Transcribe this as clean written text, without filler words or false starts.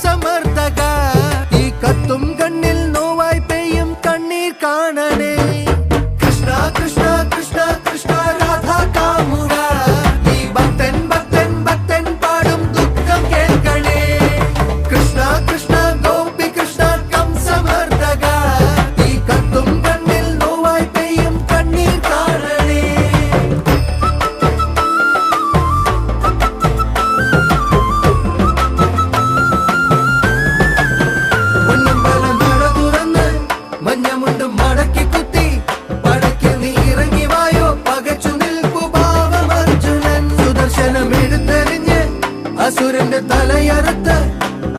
സമർത്ഥക ഈ കത്തും കണ്ണിൽ നോവായി പെയ്യും കണ്ണീർ കാണണേ കൃഷ്ണ കൃഷ്ണ കൃഷ്ണ കൃഷ്ണ രാധാ കാമുക ഈ ഭക്തൻ ഭക്തൻ ഭക്തൻ പാടും ദുഃഖം കേൾക്കണേ കൃഷ്ണ കൃഷ്ണ ഗോപി കൃഷ്ണ സമർത്ഥക ഈ കത്തും കണ്ണിൽ നോവായി പെയ്യും കണ്ണീർ കാണണേ മഞ്ഞമുണ്ടും മടക്കി കുത്തി പടക്കി നീ ഇറങ്ങി വായോ പകച്ചു നിൽപ്പു ഭാവം അർജുനൻ സുദർശനം എടുത്തെറിഞ്ഞ് അസുരന്റെ തലയറുത്ത്